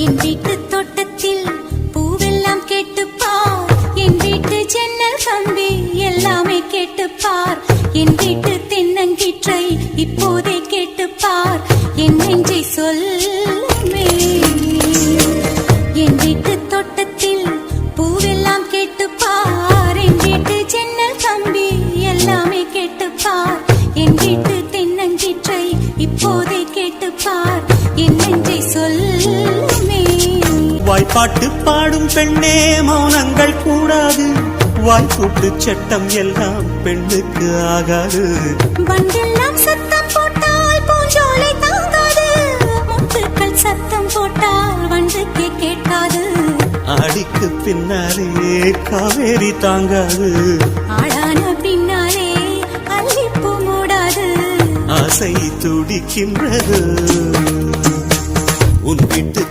என் வீட்டு தோட்டத்தில் பூவெல்லாம் கேட்டுப்பார், என் வீட்டு ஜன்னல் கம்பி எல்லாமே கேட்டுப்பார், என் வீட்டு தென்னங்கீற்றை இப்போதே கேட்டுப்பார், என் நெஞ்சை சொல்லுமே. என் வீட்டு தோட்டத்தில் பூவெல்லாம் கேட்டுப்பார், என் வீட்டு ஜன்னல் கம்பி எல்லாமே கேட்டுப்பார், என் வீட்டு தென்னங்கீற்றை இப்போதே கேட்டுப்பார், என் நெஞ்சை சொல்லுமே. வாய்ப்பாட்டு பாடும் பெண்ணே மௌனங்கள் கூடாது, வாய்க்கூட்டு சட்டம் எல்லாம் பெண்ணுக்கு ஆகாது. வண்டெல்லாம் சத்தம் போட்டால் பூஞ்சோலை தாங்காது, முட்டுக்கள் சத்தம் போட்டால் வண்டுக்கே கேட்காது. ஆடிக்கு பின்னாலே காவேரி தாங்காது, ஆடான பின்னாலே அல்லிப்பூ மூடாது. ஆசை துடிக்கின்றது உன் வீட்டு